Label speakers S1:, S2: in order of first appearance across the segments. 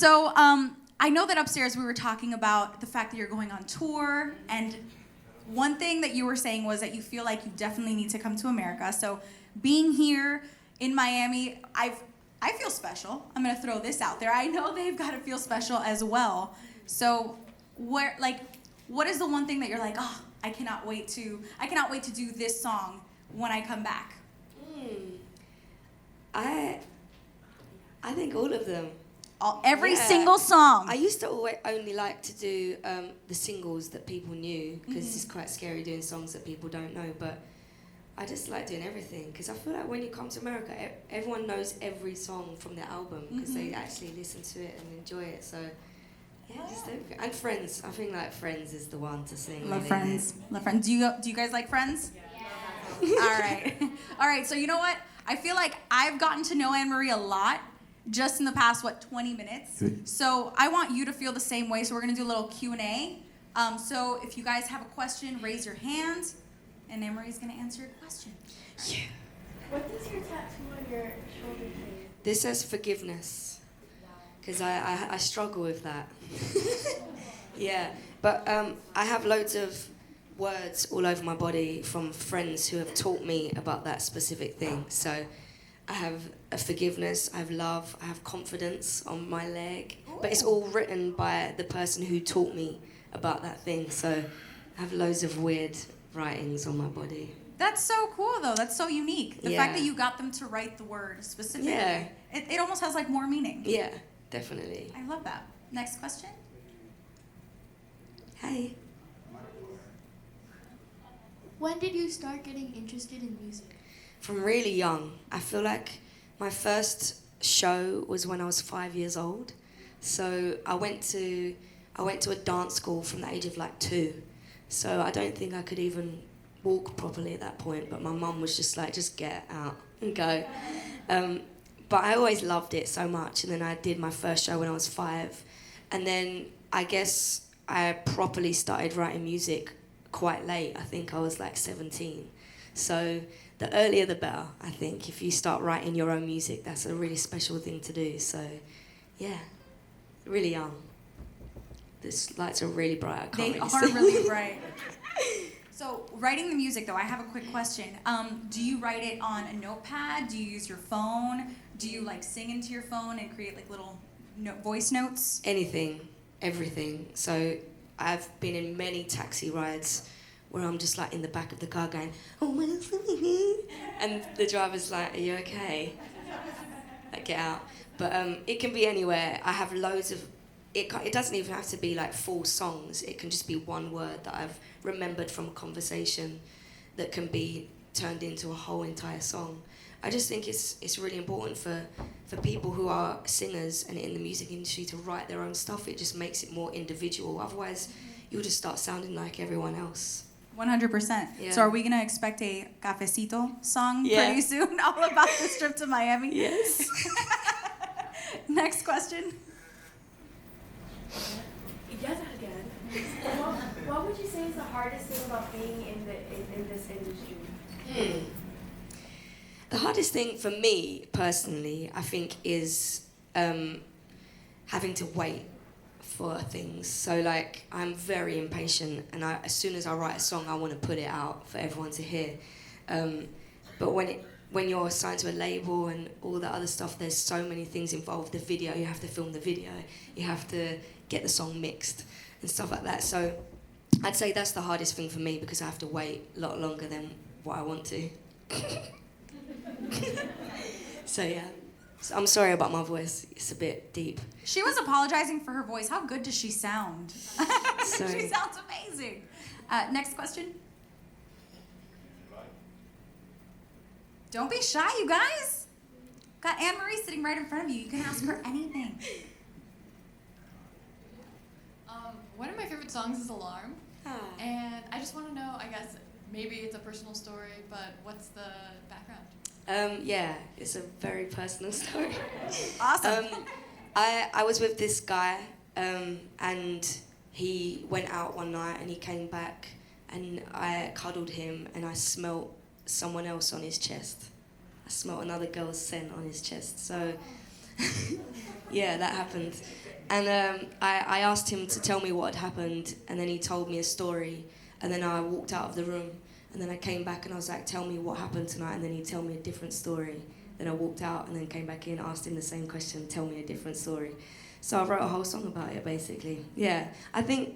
S1: So I know that upstairs we were talking about the fact that you're going on tour, and one thing that you were saying was that you feel like you definitely need to come to America. So being here in Miami, I feel special. I'm gonna throw this out there. I know they've got to feel special as well. So what is the one thing that you're like, oh, I cannot wait to do this song when I come back?
S2: I think all of them.
S1: Every single song.
S2: I used to only like to do the singles that people knew, because it's quite scary doing songs that people don't know, but I just like doing everything, because I feel like when you come to America, everyone knows every song from the album, because they actually listen to it and enjoy it. So yeah, just everything. And Friends. I think like Friends is the one to sing.
S1: Love Friends. Love Friends. Do you guys like Friends? Yeah. All right. So you know what? I feel like I've gotten to know Anne-Marie a lot just in the past 20 minutes.
S3: Good.
S1: So I want you to feel the same way. So we're gonna do a little Q&A. So if you guys have a question, raise your hand, and Anne-Marie's gonna answer your question.
S2: Yeah.
S4: What does your tattoo on your shoulder say?
S2: This says forgiveness, because I struggle with that. Yeah, but I have loads of words all over my body from friends who have taught me about that specific thing. So I have a forgiveness, I have love, I have confidence on my leg. But it's all written by the person who taught me about that thing. So I have loads of weird writings on my body.
S1: That's so cool, though. That's so unique. The
S2: Yeah.
S1: fact that you got them to write the word specifically.
S2: Yeah.
S1: It almost has like more meaning.
S2: Yeah, definitely.
S1: I love that. Next question.
S2: Hey.
S4: When did you start getting interested in music?
S2: From really young. I feel like my first show was when I was 5 years old. So I went to a dance school from the age of like 2. So I don't think I could even walk properly at that point, but my mum was just like, just get out and go. But I always loved it so much, and then I did my first show when I was 5. And then I guess I properly started writing music quite late. I think I was like 17. So the earlier the better, I think. If you start writing your own music, that's a really special thing to do. So yeah, really young. These lights are really bright. I can't
S1: They
S2: really
S1: are
S2: see.
S1: really bright. So, writing the music, though, I have a quick question. Do you write it on a notepad? Do you use your phone? Do you, like, sing into your phone and create, like, little voice notes?
S2: Anything, everything. So I've been in many taxi rides where I'm just, like, in the back of the car going, oh, my and the driver's like, are you okay? Like, get out. But it can be anywhere. I have loads of... It doesn't even have to be like full songs. It can just be one word that I've remembered from a conversation that can be turned into a whole entire song. I just think it's really important for people who are singers and in the music industry to write their own stuff. It just makes it more individual. Otherwise, you'll just start sounding like everyone else.
S1: 100%.
S2: Yeah.
S1: So are we going to expect a Cafecito song
S2: Yeah.
S1: pretty soon? All about this trip to Miami?
S2: Yes.
S1: Next question.
S4: Yes, again. What would you say is the hardest thing about being in this industry?
S2: The hardest thing for me, personally, I think is having to wait for things. So, like, I'm very impatient, and as soon as I write a song, I want to put it out for everyone to hear. But when you're signed to a label and all that other stuff, there's so many things involved. The video, you have to film the video. You have to get the song mixed and stuff like that. So I'd say that's the hardest thing for me, because I have to wait a lot longer than what I want to. So yeah, so I'm sorry about my voice. It's a bit deep.
S1: She was apologizing for her voice. How good does she sound?
S2: Sorry.
S1: She sounds amazing. Next question. Don't be shy, you guys. Got Anne-Marie sitting right in front of you. You can ask her anything.
S5: One of my favorite songs is Alarm.
S2: Ah.
S5: And I just want to know, I guess, maybe it's a personal story, but what's the background?
S2: Yeah, it's a very personal story.
S1: Awesome.
S2: I was with this guy, and he went out one night and he came back, and I cuddled him and I smelt someone else on his chest. I smelt another girl's scent on his chest. So Yeah, that happened. And I asked him to tell me what had happened, and then he told me a story, and then I walked out of the room, and then I came back and I was like, tell me what happened tonight, and then he'd tell me a different story. Then I walked out and then came back in, asked him the same question, tell me a different story. So I wrote a whole song about it, basically. Yeah, I think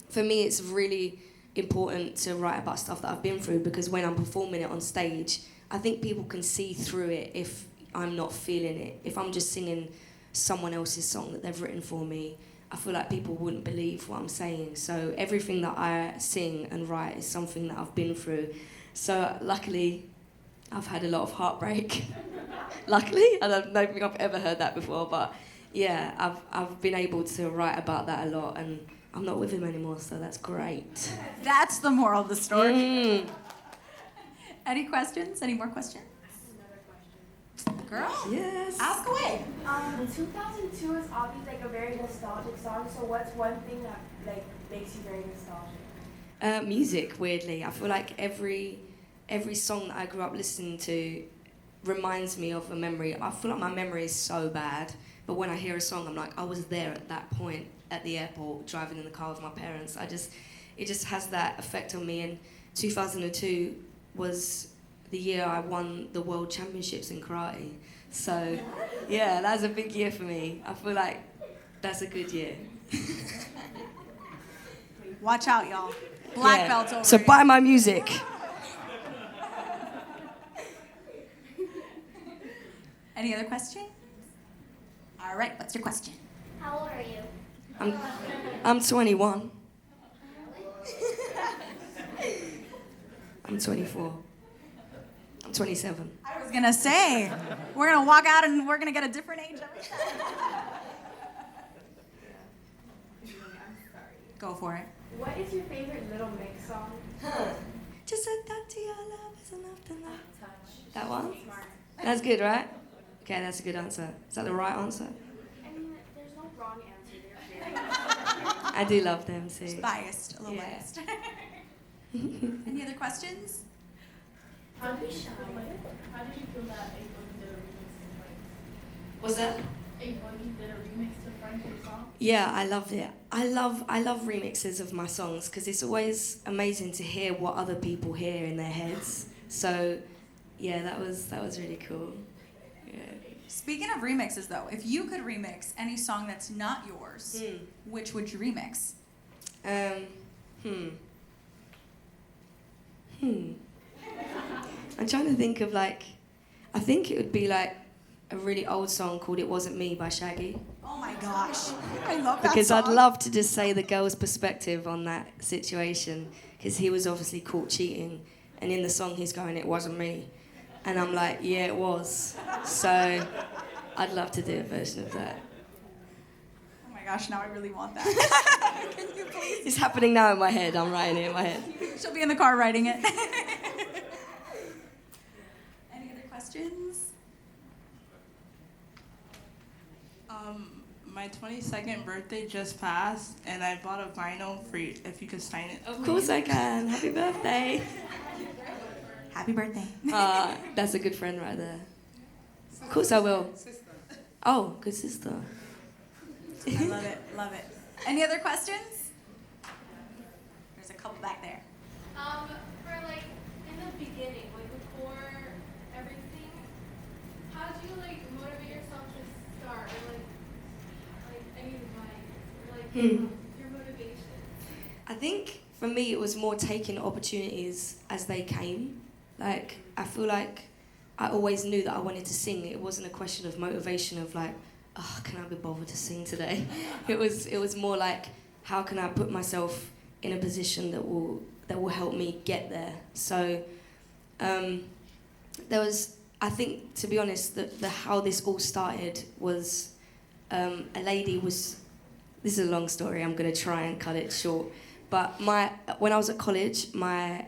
S2: for me it's really important to write about stuff that I've been through, because when I'm performing it on stage, I think people can see through it if I'm not feeling it. If I'm just singing someone else's song that they've written for me, I feel like people wouldn't believe what I'm saying. So everything that I sing and write is something that I've been through. So luckily, I've had a lot of heartbreak. Luckily, I don't think I've ever heard that before, but yeah, I've been able to write about that a lot, and I'm not with him anymore, so that's great.
S1: That's the moral of the story.
S2: Mm.
S1: Any questions? Any more questions?
S4: Another question.
S1: Girl,
S2: Yes.
S1: ask away.
S4: 2002 is obviously like a very nostalgic song. So what's one thing that like makes you very nostalgic?
S2: Music, weirdly. I feel like every song that I grew up listening to reminds me of a memory. I feel like my memory is so bad, but when I hear a song, I'm like, I was there at that point at the airport, driving in the car with my parents. It just has that effect on me. And 2002 was the year I won the World Championships in karate. So, yeah, that was a big year for me. I feel like that's a good year.
S1: Watch out, y'all. Black belts over
S2: So
S1: here.
S2: buy my music.
S1: Any other questions? All right, what's your question?
S3: How old are you?
S2: I'm 21. I'm 24. I'm 27.
S1: I was gonna say, we're gonna walk out and we're gonna get a different age every time. Go for it.
S4: What is your favorite Little Mix song?
S2: Just a touch of your love is enough to love.
S4: Touch.
S2: That one?
S4: Smart.
S2: That's good, right? Okay, that's a good answer. Is that the right answer?
S4: I mean, there's no wrong answer there.
S2: I do love them too.
S1: Biased, a little
S2: Yeah.
S1: biased. Any other questions?
S4: How do you shine?
S6: How did you feel that A-Boogie did a remix to Frank's?
S2: What's that?
S6: A-Boogie did a remix to Frank's song?
S2: Yeah, I loved it. I love remixes of my songs because it's always amazing to hear what other people hear in their heads. So, yeah, that was really cool. Yeah.
S1: Speaking of remixes, though, if you could remix any song that's not yours, which would you remix?
S2: I'm trying to think of I think it would be like a really old song called "It Wasn't Me" by Shaggy.
S1: Oh my gosh, I love that
S2: Because
S1: song.
S2: I'd love to just say the girl's perspective on that situation, because he was obviously caught cheating, and in the song he's going, "It wasn't me," and I'm like, yeah, it was. So I'd love to do a version of that.
S1: Oh my gosh, now I really want that. Can you please?
S2: It's happening now in my head. I'm writing it in my head.
S1: She'll be in the car writing it. Any other questions?
S7: My 22nd birthday just passed, and I bought a vinyl for you, if you could sign it.
S2: Of course I can. Happy birthday.
S1: Happy birthday.
S2: That's a good friend right there. Of course I will. Oh, good sister.
S1: I love it, love it. Any other questions? There's a couple back there.
S6: For like in the beginning, like before everything, how do you like motivate yourself to start, or like any advice, or like your motivation?
S2: I think for me it was more taking opportunities as they came. Like, I feel like I always knew that I wanted to sing. It wasn't a question of motivation of like, oh, can I be bothered to sing today? It was more like, how can I put myself in a position that will help me get there? So there was, I think, to be honest, the how this all started was a lady was, this is a long story, I'm going to try and cut it short, but when I was at college, my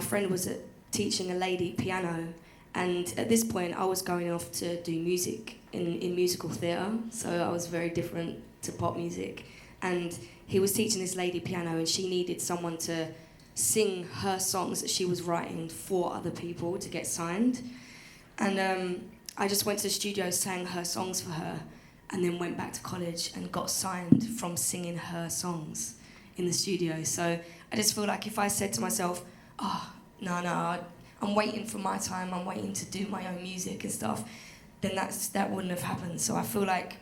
S2: friend was teaching a lady piano, and at this point I was going off to do music in musical theatre, so I was very different to pop music, and he was teaching this lady piano, and she needed someone to sing her songs that she was writing for other people to get signed. And I just went to the studio, sang her songs for her, and then went back to college and got signed from singing her songs in the studio. So I just feel like if I said to myself, oh, no, I'm waiting for my time, I'm waiting to do my own music and stuff, then that wouldn't have happened. So I feel like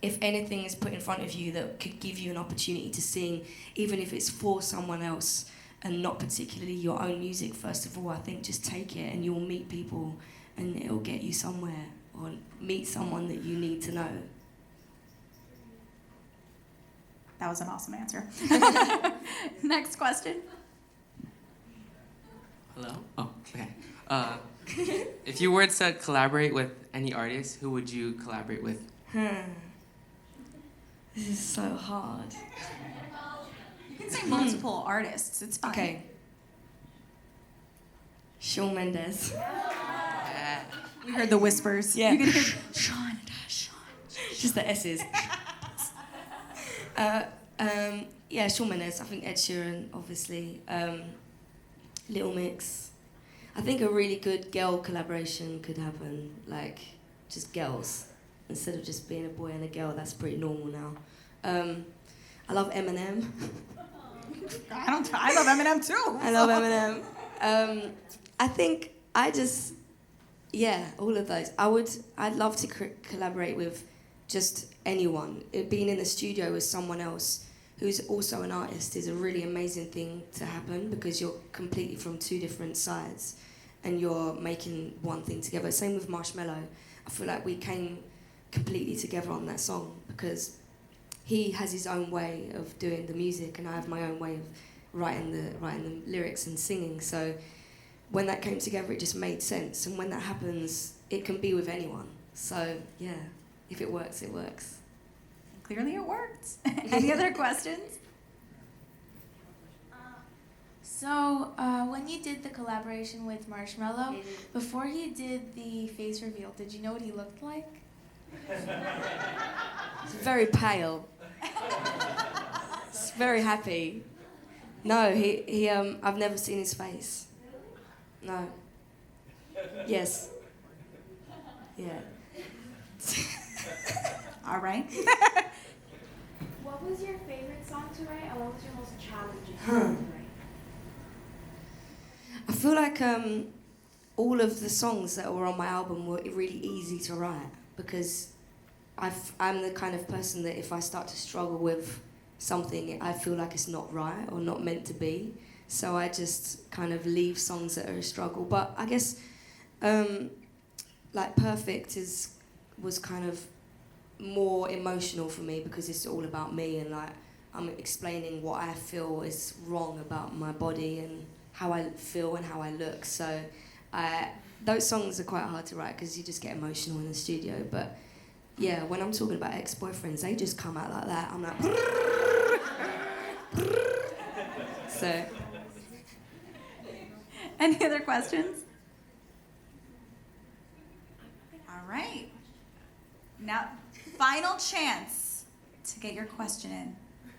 S2: if anything is put in front of you that could give you an opportunity to sing, even if it's for someone else and not particularly your own music, first of all, I think just take it and you'll meet people and it'll get you somewhere, or meet someone that you need to know.
S1: That was an awesome answer. Next question.
S3: Hello? Oh, okay. If you were to collaborate with any artist, who would you collaborate with?
S2: This is so hard.
S1: You can say multiple artists. It's fine.
S2: Okay. Shawn Mendes.
S1: We heard the whispers.
S2: Yeah.
S1: You can hear Sean.
S2: Just the S's. Yeah, Shawn Mendes. I think Ed Sheeran, obviously. Little Mix. I think a really good girl collaboration could happen, like just girls. Instead of just being a boy and a girl, that's pretty normal now. I love Eminem.
S1: I love Eminem too.
S2: I love Eminem. I think all of those. I'd love to collaborate with just anyone. Being in the studio with someone else who's also an artist is a really amazing thing to happen, because you're completely from two different sides and you're making one thing together. Same with Marshmello. I feel like we came completely together on that song because he has his own way of doing the music and I have my own way of writing the lyrics and singing. So when that came together, it just made sense. And when that happens, it can be with anyone. So yeah, if it works, it works.
S1: Clearly it worked. Any other questions?
S4: So, when you did the collaboration with Marshmello, before you did the face reveal, did you know what he looked like?
S2: He's very pale. He's very happy. No, he I've never seen his face. No. Yes. Yeah.
S1: All right.
S4: What was your favorite song to write, and what was your most challenging song to write?
S2: I feel like all of the songs that were on my album were really easy to write, because I'm the kind of person that if I start to struggle with something, I feel like it's not right or not meant to be. So I just kind of leave songs that are a struggle. But I guess like Perfect was kind of more emotional for me, because it's all about me and like I'm explaining what I feel is wrong about my body and how I feel and how I look. So those songs are quite hard to write because you just get emotional in the studio. But yeah, when I'm talking about ex-boyfriends, they just come out like that. I'm like, so.
S1: Any other questions? All right. Now, final chance to get your question in.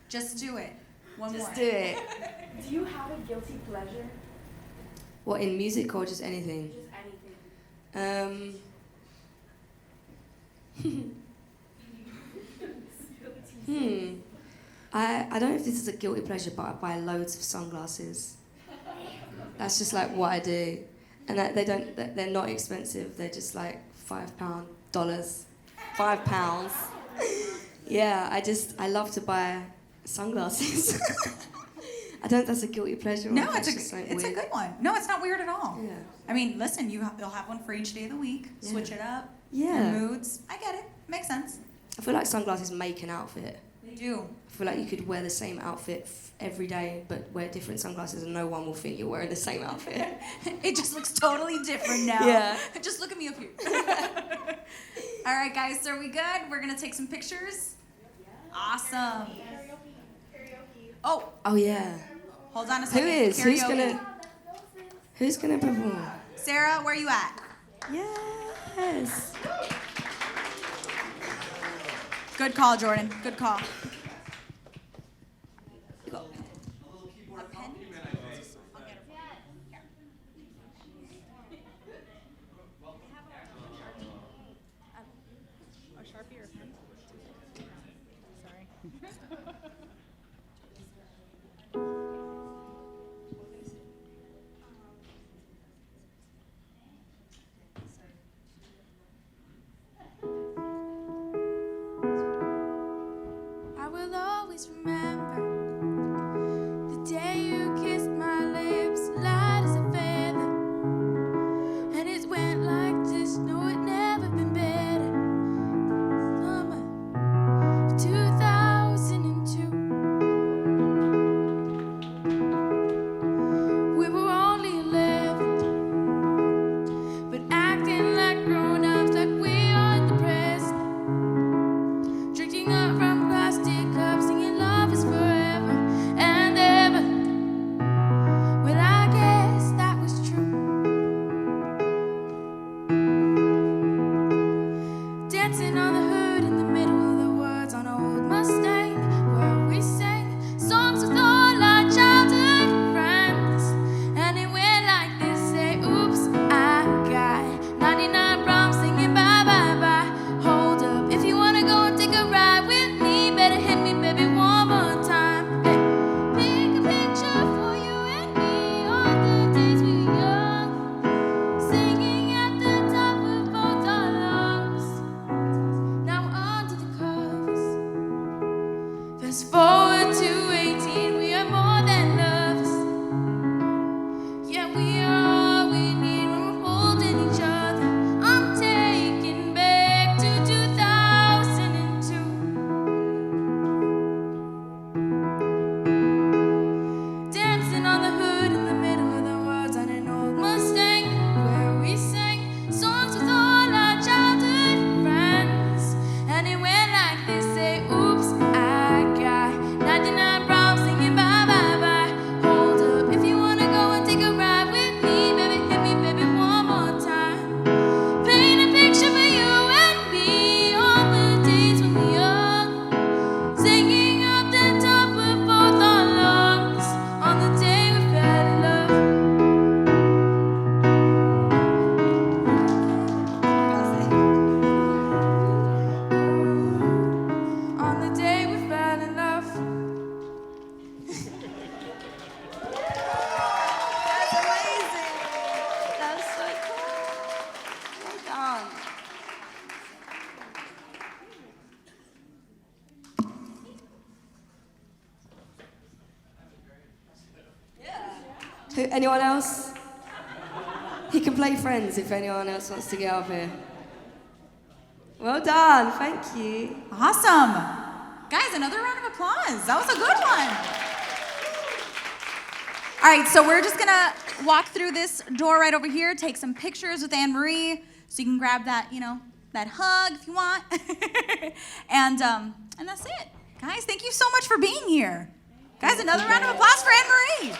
S1: Just do it. One more.
S2: Just do it.
S4: Do you have a guilty pleasure?
S2: What, in music or just anything?
S4: Just anything.
S2: I don't know if this is a guilty pleasure, but I buy loads of sunglasses. That's just like what I do. And they're not expensive. They're just like £5 dollars. £5. Yeah, I love to buy sunglasses. I don't know if that's a guilty pleasure.
S1: No,
S2: or
S1: it's
S2: just
S1: a
S2: weird.
S1: good one. No, it's not weird at all.
S2: Yeah.
S1: I mean, listen, you'll have one for each day of the week.
S2: Yeah.
S1: Switch it up.
S2: Yeah.
S1: Your moods. I get it. Makes sense.
S2: I feel like sunglasses make an outfit.
S1: They do.
S2: I feel like you could wear the same outfit every day, but wear different sunglasses and no one will think you're wearing the same outfit.
S1: It just looks totally different now.
S2: Yeah.
S1: Just look at me up here. All right, guys, so are we good? We're going to take some pictures. Awesome.
S6: Karaoke.
S1: Oh,
S2: Oh yeah.
S1: hold on a
S2: Who
S1: second.
S2: is?
S1: Karaoke.
S2: Who's gonna perform?
S1: Sarah, where are you at?
S2: Yes.
S1: Good call, Jordan. Good call. You got a pen? I'll get it.
S2: Anyone else? He can play Friends if anyone else wants to get up here. Well done, thank you.
S1: Awesome. Guys, another round of applause. That was a good one. All right, so we're just gonna walk through this door right over here, take some pictures with Anne-Marie, so you can grab that, that hug if you want. and that's it. Guys, thank you so much for being here. Guys, another round of applause for Anne-Marie.